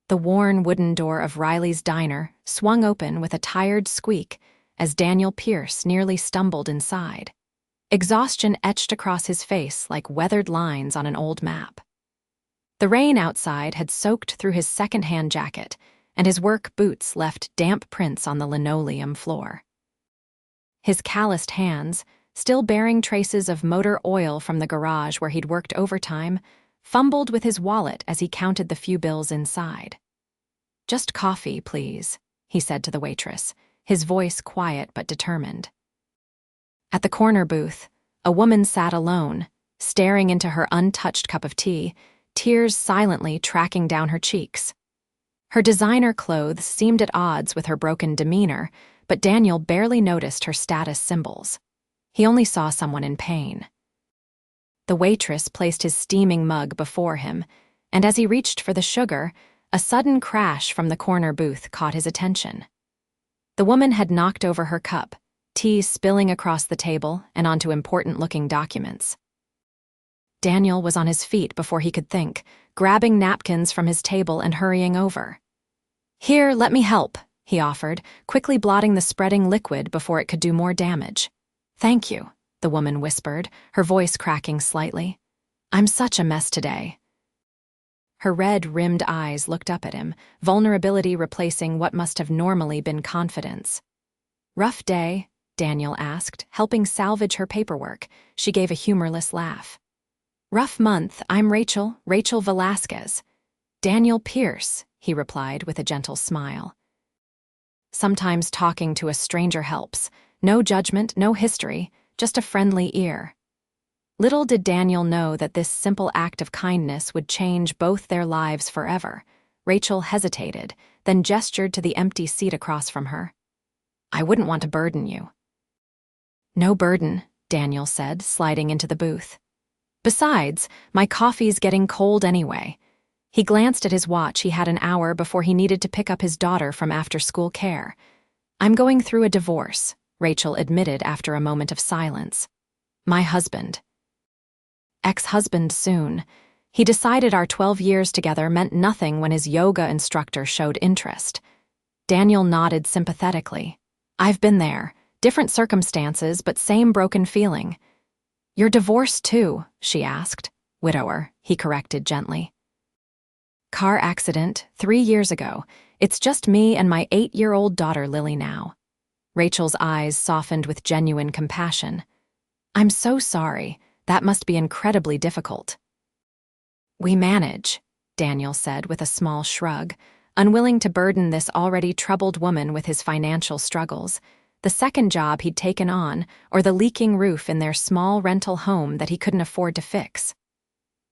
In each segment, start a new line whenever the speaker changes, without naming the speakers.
The worn wooden door of Riley's diner swung open with a tired squeak as Daniel Pierce nearly stumbled inside. Exhaustion etched across his face like weathered lines on an old map. The rain outside had soaked through his second-hand jacket, and his work boots left damp prints on the linoleum floor. His calloused hands, still bearing traces of motor oil from the garage where he'd worked overtime, fumbled with his wallet as he counted the few bills inside. "Just coffee, please," he said to the waitress, his voice quiet but determined. At the corner booth, a woman sat alone, staring into her untouched cup of tea, tears silently tracking down her cheeks. Her designer clothes seemed at odds with her broken demeanor, but Daniel barely noticed her status symbols. He only saw someone in pain. The waitress placed his steaming mug before him, and as he reached for the sugar, a sudden crash from the corner booth caught his attention. The woman had knocked over her cup, tea spilling across the table and onto important-looking documents. Daniel was on his feet before he could think, grabbing napkins from his table and hurrying over. "Here, let me help," he offered, quickly blotting the spreading liquid before it could do more damage. "Thank you," the woman whispered, her voice cracking slightly. "I'm such a mess today." Her red-rimmed eyes looked up at him, vulnerability replacing what must have normally been confidence. "Rough day?" Daniel asked, helping salvage her paperwork. She gave a humorless laugh. "Rough month. I'm Rachel Velasquez." "Daniel Pierce," he replied with a gentle smile. Sometimes talking to a stranger helps. No judgment, no history, just a friendly ear. Little did Daniel know that this simple act of kindness would change both their lives forever. Rachel hesitated, then gestured to the empty seat across from her. "I wouldn't want to burden you." "No burden," Daniel said, sliding into the booth. "Besides, my coffee's getting cold anyway." He glanced at his watch. He had an hour before he needed to pick up his daughter from after-school care. "I'm going through a divorce," Rachel admitted after a moment of silence. "My husband." "Ex-husband soon. He decided our 12 years together meant nothing when his yoga instructor showed interest." Daniel nodded sympathetically. "I've been there. Different circumstances, but same broken feeling." "You're divorced too?" she asked. "Widower," he corrected gently. "Car accident, 3 years ago. It's just me and my 8-year-old daughter Lily now." Rachel's eyes softened with genuine compassion. "I'm so sorry. That must be incredibly difficult." "We manage," Daniel said with a small shrug, unwilling to burden this already troubled woman with his financial struggles, the second job he'd taken on, or the leaking roof in their small rental home that he couldn't afford to fix.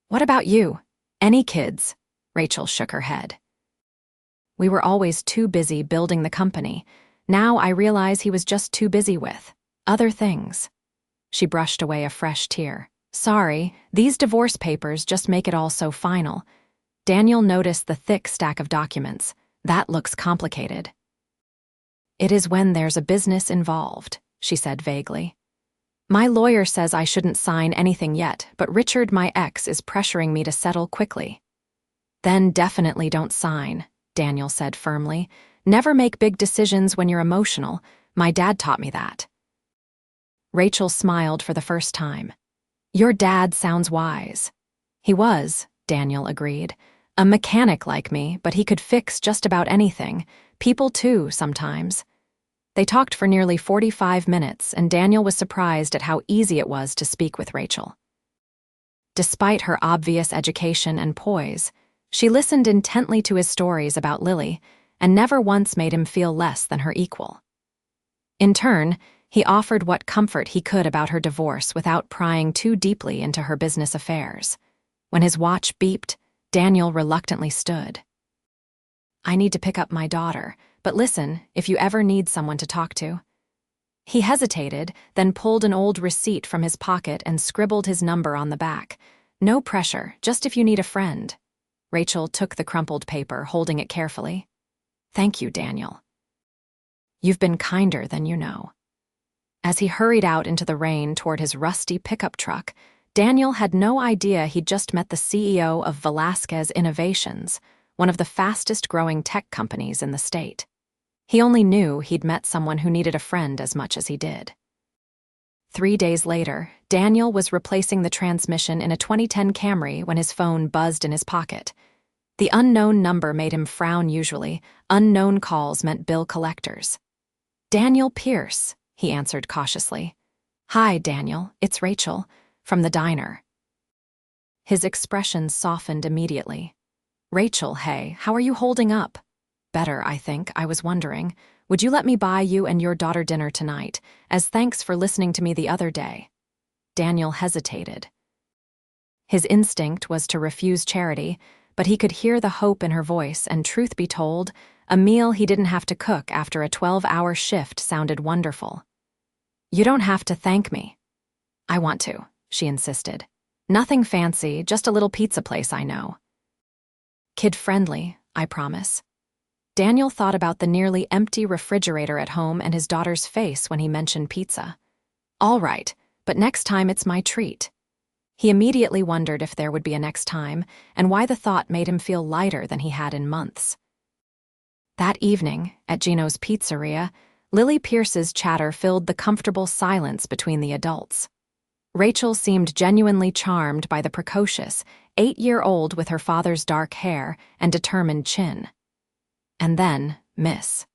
"What about you? Any kids?" Rachel shook her head. "We were always too busy building the company. Now I realize he was just too busy with other things." She brushed away a fresh tear. "Sorry, these divorce papers just make it all so final." Daniel noticed the thick stack of documents. "That looks complicated." "It is when there's a business involved," she said vaguely. "My lawyer says I shouldn't sign anything yet, but Richard, my ex, is pressuring me to settle quickly." "Then definitely don't sign," Daniel said firmly. "Never make big decisions when you're emotional. My dad taught me that." Rachel smiled for the first time. "Your dad sounds wise." "He was," Daniel agreed. "A mechanic like me, but he could fix just about anything. People too, sometimes." They talked for nearly 45 minutes, and Daniel was surprised at how easy it was to speak with Rachel. Despite her obvious education and poise, she listened intently to his stories about Lily and never once made him feel less than her equal. In turn, he offered what comfort he could about her divorce without prying too deeply into her business affairs. When his watch beeped, Daniel reluctantly stood. "I need to pick up my daughter, but listen, if you ever need someone to talk to." He hesitated, then pulled an old receipt from his pocket and scribbled his number on the back. "No pressure, just if you need a friend." Rachel took the crumpled paper, holding it carefully. "Thank you, Daniel. You've been kinder than you know." As he hurried out into the rain toward his rusty pickup truck, Daniel had no idea he'd just met the CEO of Velasquez Innovations, one of the fastest-growing tech companies in the state. He only knew he'd met someone who needed a friend as much as he did. 3 days later, Daniel was replacing the transmission in a 2010 Camry when his phone buzzed in his pocket. The unknown number made him frown usually. Unknown calls meant bill collectors. "Daniel Pierce," he answered cautiously. "Hi, Daniel, it's Rachel, from the diner." His expression softened immediately. "Rachel, hey, how are you holding up?" "Better, I think. I was wondering. Would you let me buy you and your daughter dinner tonight, as thanks for listening to me the other day?" Daniel hesitated. His instinct was to refuse Charity, but he could hear the hope in her voice, and truth be told, a meal he didn't have to cook after a 12-hour shift sounded wonderful. "You don't have to thank me." "I want to," she insisted. "Nothing fancy, just a little pizza place I know. Kid-friendly, I promise." Daniel thought about the nearly empty refrigerator at home and his daughter's face when he mentioned pizza. "All right, but next time it's my treat." He immediately wondered if there would be a next time, and why the thought made him feel lighter than he had in months. That evening, at Gino's Pizzeria, Lily Pierce's chatter filled the comfortable silence between the adults. Rachel seemed genuinely charmed by the precocious 8-year-old with her father's dark hair and determined chin. And then, Miss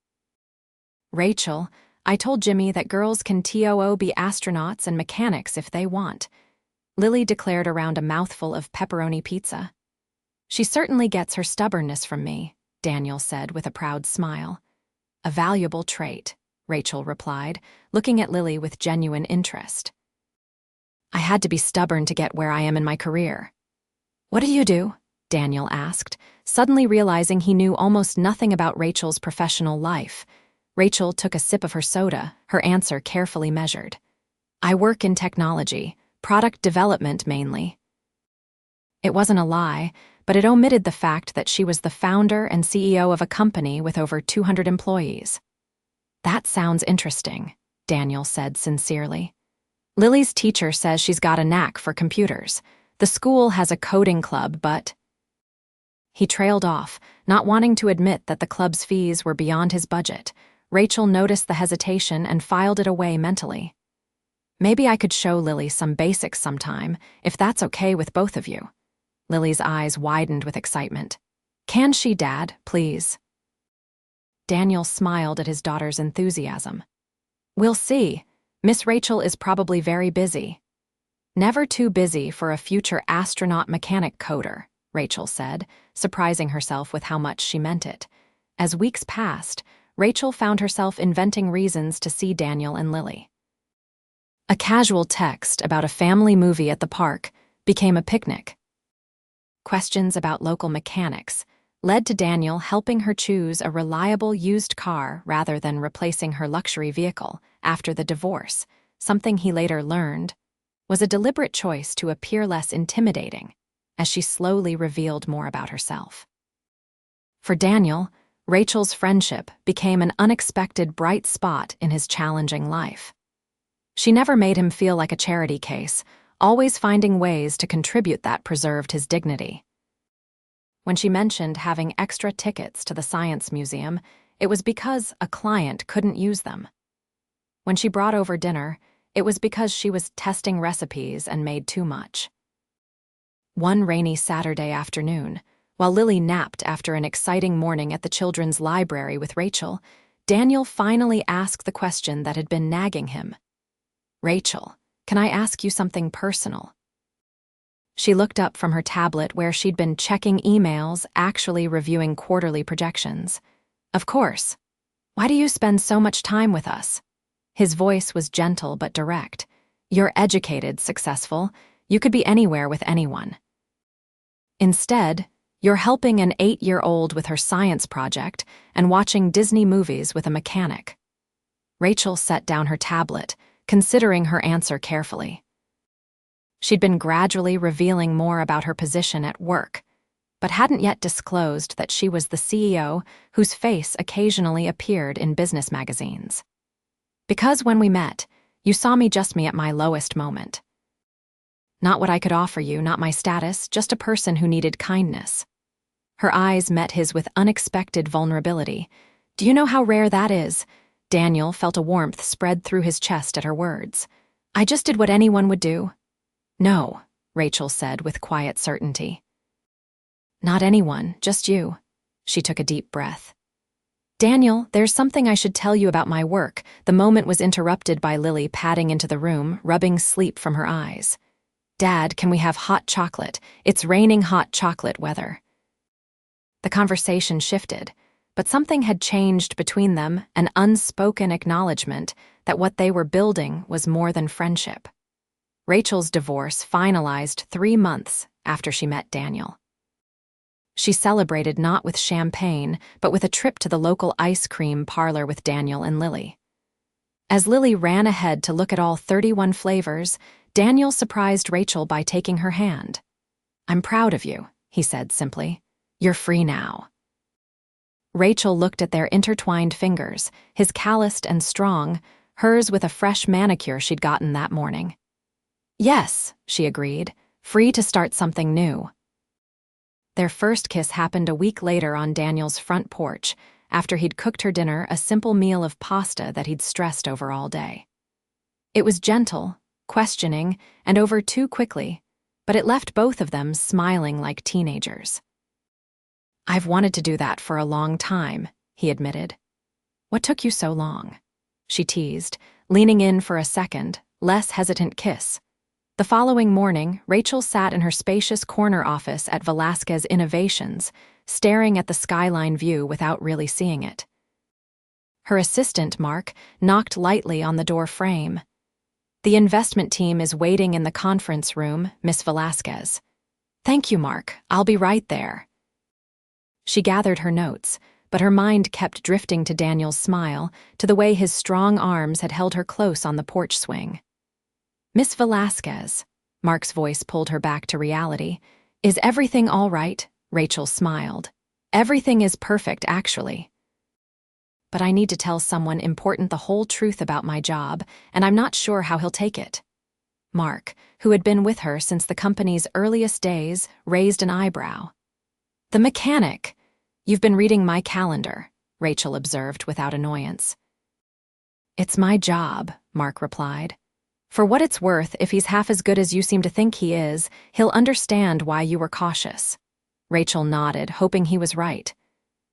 Rachel, I told Jimmy that girls can be astronauts and mechanics if they want, Lily declared around a mouthful of pepperoni pizza. "She certainly gets her stubbornness from me," Daniel said with a proud smile. "A valuable trait," Rachel replied, looking at Lily with genuine interest. "I had to be stubborn to get where I am in my career." "What do you do?" Daniel asked, suddenly realizing he knew almost nothing about Rachel's professional life. Rachel took a sip of her soda, her answer carefully measured. "I work in technology, product development mainly." It wasn't a lie, but it omitted the fact that she was the founder and CEO of a company with over 200 employees. "That sounds interesting," Daniel said sincerely. "Lily's teacher says she's got a knack for computers. The school has a coding club, but—" He trailed off, not wanting to admit that the club's fees were beyond his budget. Rachel noticed the hesitation and filed it away mentally. "Maybe I could show Lily some basics sometime, if that's okay with both of you." Lily's eyes widened with excitement. "Can she, Dad, please?" Daniel smiled at his daughter's enthusiasm. "We'll see. Miss Rachel is probably very busy." "Never too busy for a future astronaut mechanic coder," Rachel said, surprising herself with how much she meant it. As weeks passed, Rachel found herself inventing reasons to see Daniel and Lily. A casual text about a family movie at the park became a picnic. Questions about local mechanics led to Daniel helping her choose a reliable used car rather than replacing her luxury vehicle after the divorce, something he later learned was a deliberate choice to appear less intimidating as she slowly revealed more about herself. For Daniel, Rachel's friendship became an unexpected bright spot in his challenging life. She never made him feel like a charity case, always finding ways to contribute that preserved his dignity. When she mentioned having extra tickets to the Science Museum, it was because a client couldn't use them. When she brought over dinner, it was because she was testing recipes and made too much. One rainy Saturday afternoon, while Lily napped after an exciting morning at the children's library with Rachel, Daniel finally asked the question that had been nagging him. "Rachel, can I ask you something personal?" She looked up from her tablet where she'd been checking emails, actually reviewing quarterly projections. "Of course. Why do you spend so much time with us?" His voice was gentle but direct. "You're educated, successful. You could be anywhere with anyone. Instead, you're helping an 8-year-old with her science project and watching Disney movies with a mechanic." Rachel set down her tablet, considering her answer carefully. She'd been gradually revealing more about her position at work, but hadn't yet disclosed that she was the CEO whose face occasionally appeared in business magazines. "Because when we met, you saw me at my lowest moment. Not what I could offer you, not my status, just a person who needed kindness." Her eyes met his with unexpected vulnerability. "Do you know how rare that is?" Daniel felt a warmth spread through his chest at her words. "I just did what anyone would do." "No," Rachel said with quiet certainty. "Not anyone, just you." She took a deep breath. "Daniel, there's something I should tell you about my work." The moment was interrupted by Lily padding into the room, rubbing sleep from her eyes. "Dad, can we have hot chocolate? It's raining hot chocolate weather." The conversation shifted, but something had changed between them, an unspoken acknowledgement that what they were building was more than friendship. Rachel's divorce finalized 3 months after she met Daniel. She celebrated not with champagne, but with a trip to the local ice cream parlor with Daniel and Lily. As Lily ran ahead to look at all 31 flavors, Daniel surprised Rachel by taking her hand. "I'm proud of you," he said simply. "You're free now." Rachel looked at their intertwined fingers, his calloused and strong, hers with a fresh manicure she'd gotten that morning. "Yes," she agreed, "free to start something new." Their first kiss happened a week later on Daniel's front porch, after he'd cooked her dinner, a simple meal of pasta that he'd stressed over all day. It was gentle, questioning, and over too quickly, but it left both of them smiling like teenagers. "I've wanted to do that for a long time," he admitted. "What took you so long?" she teased, leaning in for a second, less hesitant kiss. The following morning, Rachel sat in her spacious corner office at Velasquez Innovations, staring at the skyline view without really seeing it. Her assistant, Mark, knocked lightly on the door frame. "The investment team is waiting in the conference room, Miss Velasquez." "Thank you, Mark. I'll be right there." She gathered her notes, but her mind kept drifting to Daniel's smile, to the way his strong arms had held her close on the porch swing. "Miss Velasquez," Mark's voice pulled her back to reality. "Is everything all right?" Rachel smiled. "Everything is perfect, actually. But I need to tell someone important the whole truth about my job, and I'm not sure how he'll take it." Mark, who had been with her since the company's earliest days, raised an eyebrow. "The mechanic. You've been reading my calendar," Rachel observed without annoyance. "It's my job," Mark replied. "For what it's worth, if he's half as good as you seem to think he is, he'll understand why you were cautious." Rachel nodded, hoping he was right.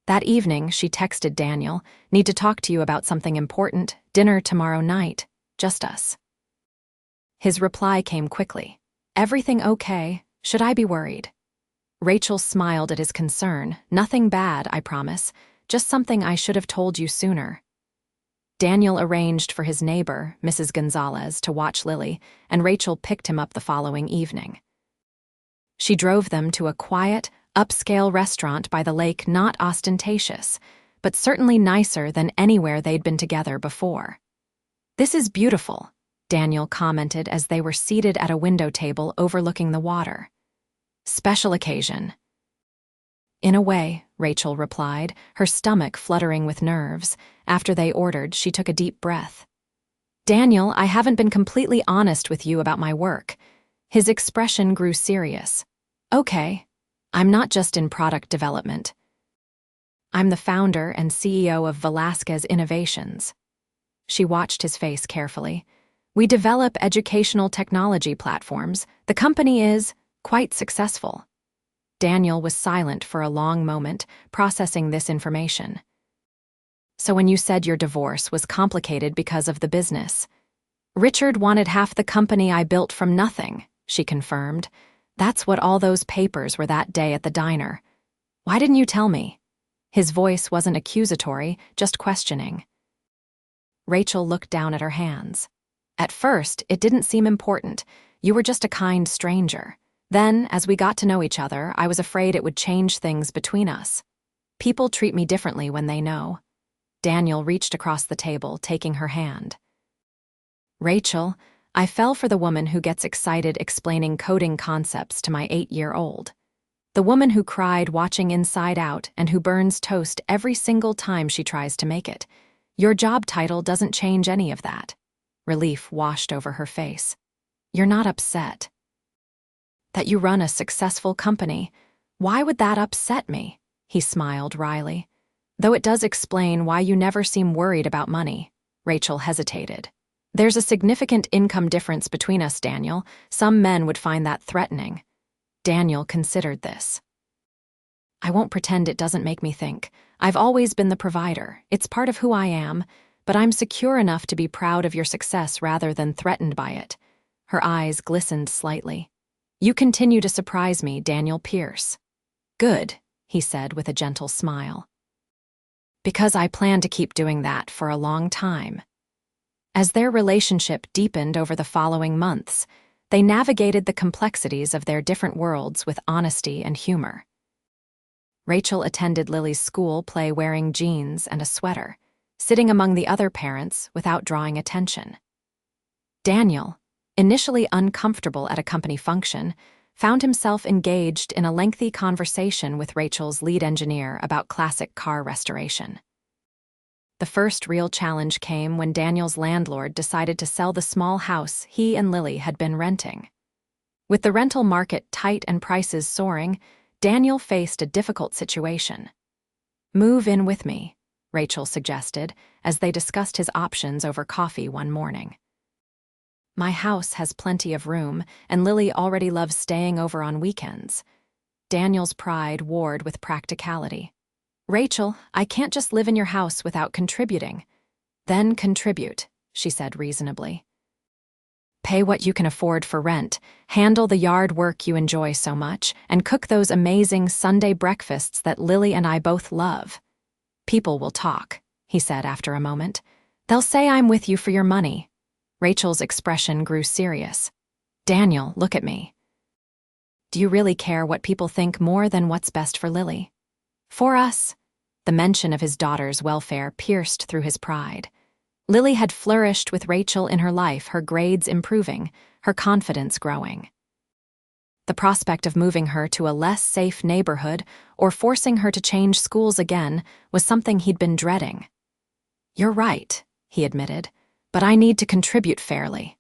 That evening, she texted Daniel, "Need to talk to you about something important. Dinner tomorrow night. Just us." His reply came quickly. "Everything okay? Should I be worried?" Rachel smiled at his concern. "Nothing bad, I promise. Just something I should have told you sooner." Daniel arranged for his neighbor, Mrs. Gonzalez, to watch Lily, and Rachel picked him up the following evening. She drove them to a quiet, upscale restaurant by the lake, not ostentatious, but certainly nicer than anywhere they'd been together before. "This is beautiful," Daniel commented as they were seated at a window table overlooking the water. "Special occasion." "In a way," Rachel replied, her stomach fluttering with nerves. After they ordered, she took a deep breath. "Daniel, I haven't been completely honest with you about my work." His expression grew serious. "Okay, I'm not just in product development. I'm the founder and CEO of Velasquez Innovations." She watched his face carefully. "We develop educational technology platforms. The company is quite successful." Daniel was silent for a long moment, processing this information. "So when you said your divorce was complicated because of the business?" "Richard wanted half the company I built from nothing," she confirmed. "That's what all those papers were that day at the diner. Why didn't you tell me?" His voice wasn't accusatory, just questioning. Rachel looked down at her hands. "At first, it didn't seem important. You were just a kind stranger. Then, as we got to know each other, I was afraid it would change things between us. People treat me differently when they know." Daniel reached across the table, taking her hand. "Rachel, I fell for the woman who gets excited explaining coding concepts to my 8-year-old. The woman who cried watching Inside Out and who burns toast every single time she tries to make it. Your job title doesn't change any of that." Relief washed over her face. "You're not upset?" "That you run a successful company. Why would that upset me? He smiled wryly. Though it does explain why you never seem worried about money. Rachel hesitated. There's a significant income difference between us, Daniel. Some men would find that threatening. Daniel considered this. I won't pretend it doesn't make me think. I've always been the provider. It's part of who I am, but I'm secure enough to be proud of your success rather than threatened by it. Her eyes glistened slightly. You continue to surprise me, Daniel Pierce. Good, he said with a gentle smile. Because I plan to keep doing that for a long time. As their relationship deepened over the following months, they navigated the complexities of their different worlds with honesty and humor. Rachel attended Lily's school play wearing jeans and a sweater, sitting among the other parents without drawing attention. Daniel, initially uncomfortable at a company function, found himself engaged in a lengthy conversation with Rachel's lead engineer about classic car restoration. The first real challenge came when Daniel's landlord decided to sell the small house he and Lily had been renting. With the rental market tight and prices soaring, Daniel faced a difficult situation. Move in with me, Rachel suggested, as they discussed his options over coffee one morning. My house has plenty of room, and Lily already loves staying over on weekends. Daniel's pride warred with practicality. Rachel, I can't just live in your house without contributing. Then contribute, she said reasonably. Pay what you can afford for rent, handle the yard work you enjoy so much, and cook those amazing Sunday breakfasts that Lily and I both love. People will talk, he said after a moment. They'll say I'm with you for your money. Rachel's expression grew serious. Daniel, look at me. Do you really care what people think more than what's best for Lily? For us? The mention of his daughter's welfare pierced through his pride. Lily had flourished with Rachel in her life, her grades improving, her confidence growing. The prospect of moving her to a less safe neighborhood or forcing her to change schools again was something he'd been dreading. You're right, he admitted, but I need to contribute fairly.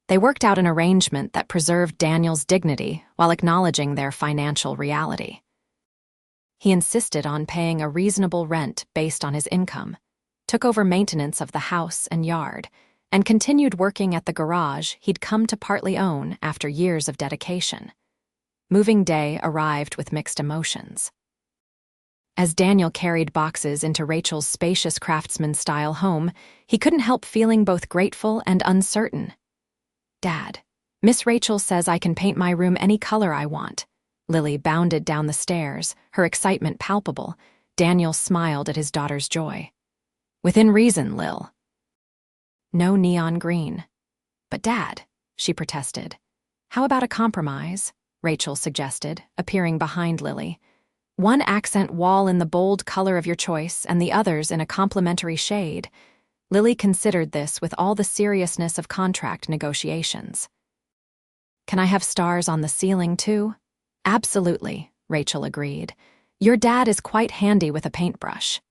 They worked out an arrangement that preserved Daniel's dignity while acknowledging their financial reality. He insisted on paying a reasonable rent based on his income, took over maintenance of the house and yard, and continued working at the garage he'd come to partly own after years of dedication. Moving day arrived with mixed emotions. As Daniel carried boxes into Rachel's spacious craftsman-style home, he couldn't help feeling both grateful and uncertain. Dad, Miss Rachel says I can paint my room any color I want. Lily bounded down the stairs, her excitement palpable. Daniel smiled at his daughter's joy. Within reason, Lil. No neon green. But Dad, she protested. How about a compromise? Rachel suggested, appearing behind Lily. One accent wall in the bold color of your choice and the others in a complementary shade. Lily considered this with all the seriousness of contract negotiations. Can I have stars on the ceiling too? Absolutely, Rachel agreed. Your dad is quite handy with a paintbrush.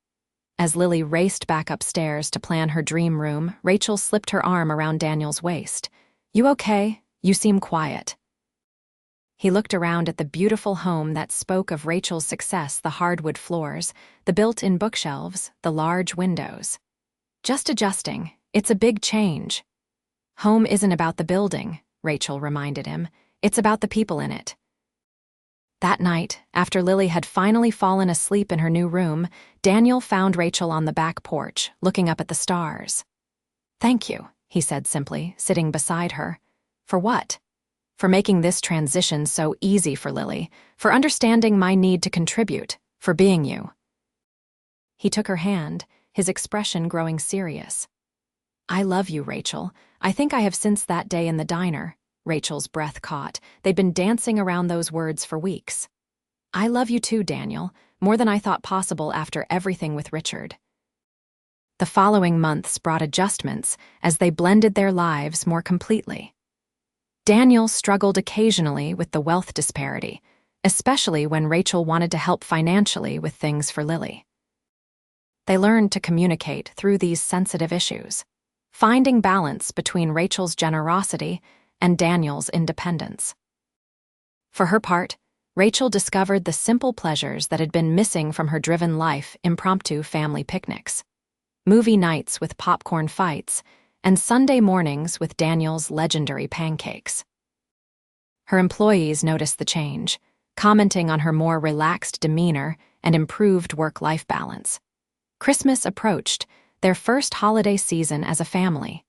As Lily raced back upstairs to plan her dream room, Rachel slipped her arm around Daniel's waist. You okay? You seem quiet. He looked around at the beautiful home that spoke of Rachel's success, the hardwood floors, the built-in bookshelves, the large windows. Just adjusting. It's a big change. Home isn't about the building, Rachel reminded him. It's about the people in it. That night, after Lily had finally fallen asleep in her new room, Daniel found Rachel on the back porch, looking up at the stars. Thank you, he said simply, sitting beside her. For what? For making this transition so easy for Lily, for understanding my need to contribute, for being you. He took her hand, his expression growing serious. I love you, Rachel. I think I have since that day in the diner. Rachel's breath caught. They'd been dancing around those words for weeks. I love you too, Daniel, more than I thought possible after everything with Richard. The following months brought adjustments as they blended their lives more completely. Daniel struggled occasionally with the wealth disparity, especially when Rachel wanted to help financially with things for Lily. They learned to communicate through these sensitive issues, finding balance between Rachel's generosity and Daniel's independence. For her part, Rachel discovered the simple pleasures that had been missing from her driven life: impromptu family picnics, movie nights with popcorn fights, and Sunday mornings with Daniel's legendary pancakes. Her employees noticed the change, commenting on her more relaxed demeanor and improved work-life balance. Christmas approached, their first holiday season as a family.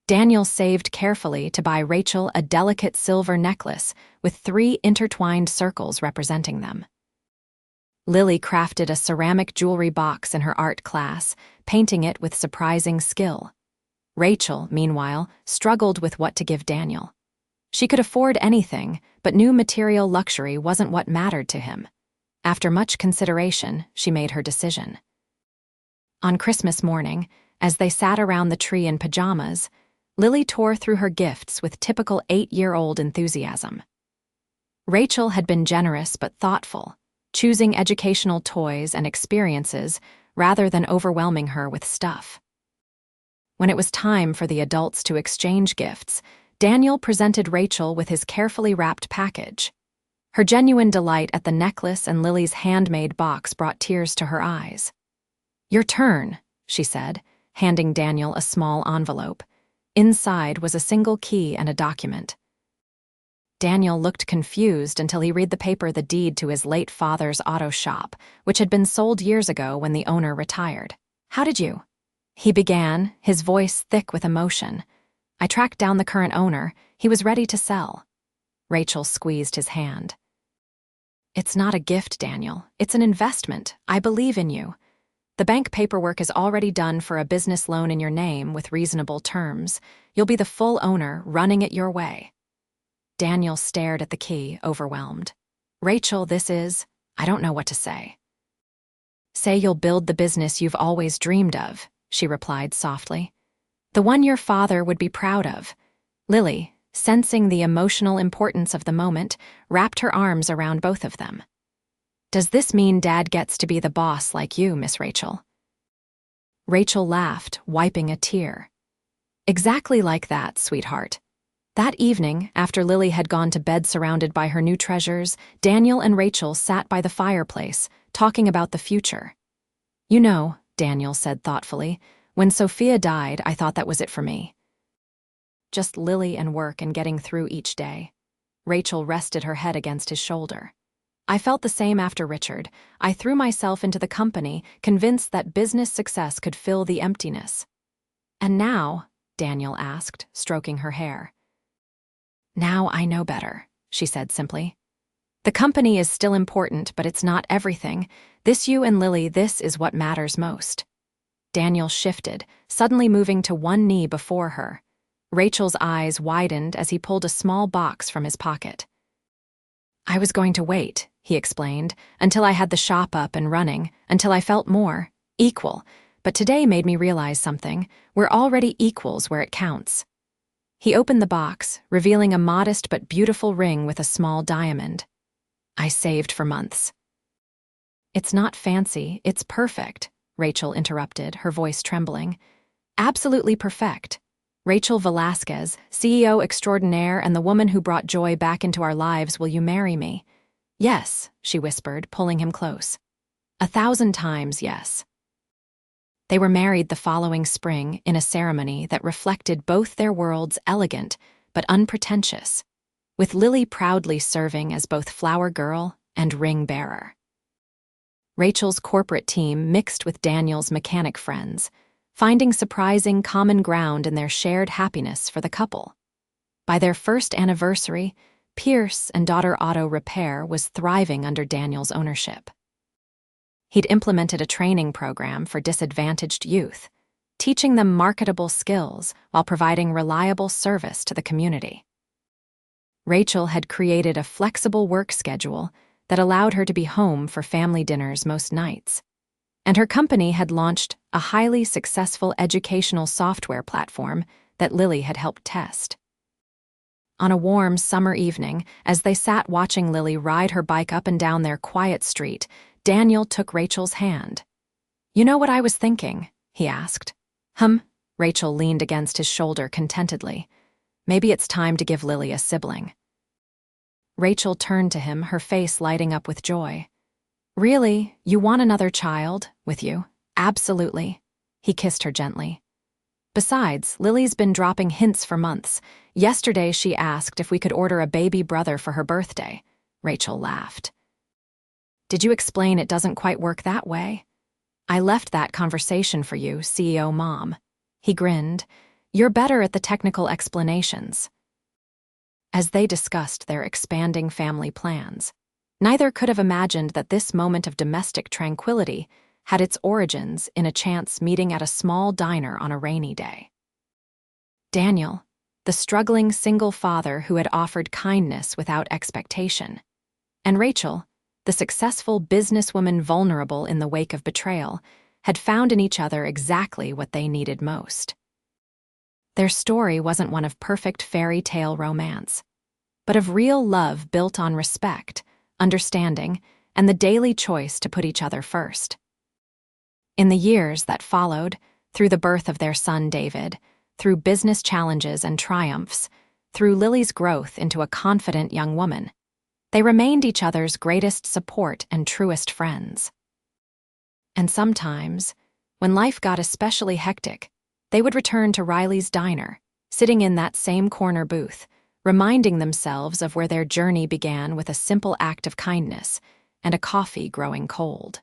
Daniel saved carefully to buy Rachel a delicate silver necklace with 3 intertwined circles representing them. Lily crafted a ceramic jewelry box in her art class, painting it with surprising skill. Rachel, meanwhile, struggled with what to give Daniel. She could afford anything, but new material luxury wasn't what mattered to him. After much consideration, she made her decision. On Christmas morning, as they sat around the tree in pajamas, Lily tore through her gifts with typical 8-year-old enthusiasm. Rachel had been generous but thoughtful, choosing educational toys and experiences rather than overwhelming her with stuff. When it was time for the adults to exchange gifts, Daniel presented Rachel with his carefully wrapped package. Her genuine delight at the necklace and Lily's handmade box brought tears to her eyes. "Your turn," she said, handing Daniel a small envelope. Inside was a single key and a document. Daniel looked confused until he read the paper, the deed to his late father's auto shop, which had been sold years ago when the owner retired. "How did you?" he began, his voice thick with emotion. "I tracked down the current owner. He was ready to sell." Rachel squeezed his hand. "It's not a gift, Daniel. It's an investment. I believe in you. The bank paperwork is already done for a business loan in your name with reasonable terms. You'll be the full owner, running it your way." Daniel stared at the key, overwhelmed. "Rachel, I don't know what to say." "Say you'll build the business you've always dreamed of," she replied softly. "The one your father would be proud of." Lily, sensing the emotional importance of the moment, wrapped her arms around both of them. "Does this mean Dad gets to be the boss like you, Miss Rachel?" Rachel laughed, wiping a tear. "Exactly like that, sweetheart." That evening, after Lily had gone to bed surrounded by her new treasures, Daniel and Rachel sat by the fireplace, talking about the future. "You know," Daniel said thoughtfully, "when Sophia died, I thought that was it for me. Just Lily and work and getting through each day." Rachel rested her head against his shoulder. "I felt the same after Richard. I threw myself into the company, convinced that business success could fill the emptiness." "And now?" Daniel asked, stroking her hair. "Now I know better," she said simply. "The company is still important, but it's not everything. You and Lily, this is what matters most." Daniel shifted, suddenly moving to one knee before her. Rachel's eyes widened as he pulled a small box from his pocket. "I was going to wait," he explained, "until I had the shop up and running, until I felt more equal. But today made me realize something. We're already equals where it counts." He opened the box, revealing a modest but beautiful ring with a small diamond. "I saved for months." "It's not fancy, it's perfect," Rachel interrupted, her voice trembling. "Absolutely perfect. Rachel Velasquez, CEO extraordinaire and the woman who brought joy back into our lives, will you marry me?" "Yes," she whispered, pulling him close. 1,000 times yes." They were married the following spring in a ceremony that reflected both their worlds, elegant but unpretentious, with Lily proudly serving as both flower girl and ring bearer. Rachel's corporate team mixed with Daniel's mechanic friends, finding surprising common ground in their shared happiness for the couple. By their first anniversary, Pierce and Daughter Auto Repair was thriving under Daniel's ownership. He'd implemented a training program for disadvantaged youth, teaching them marketable skills while providing reliable service to the community. Rachel had created a flexible work schedule that allowed her to be home for family dinners most nights, and her company had launched a highly successful educational software platform that Lily had helped test. On a warm summer evening, as they sat watching Lily ride her bike up and down their quiet street, Daniel took Rachel's hand. "You know what I was thinking?" he asked. Rachel leaned against his shoulder contentedly. "Maybe it's time to give Lily a sibling." Rachel turned to him, her face lighting up with joy. Really? You want another child? With you? Absolutely. He kissed her gently. Besides, Lily's been dropping hints for months. Yesterday she asked if we could order a baby brother for her birthday. Rachel laughed. Did you explain it doesn't quite work that way? I left that conversation for you, CEO Mom. He grinned. You're better at the technical explanations. As they discussed their expanding family plans, neither could have imagined that this moment of domestic tranquility had its origins in a chance meeting at a small diner on a rainy day. Daniel, the struggling single father who had offered kindness without expectation, and Rachel, the successful businesswoman vulnerable in the wake of betrayal, had found in each other exactly what they needed most. Their story wasn't one of perfect fairy tale romance, but of real love built on respect, understanding, and the daily choice to put each other first. In the years that followed, through the birth of their son David, through business challenges and triumphs, through Lily's growth into a confident young woman, they remained each other's greatest support and truest friends. And sometimes, when life got especially hectic, they would return to Riley's diner, sitting in that same corner booth, reminding themselves of where their journey began with a simple act of kindness and a coffee growing cold.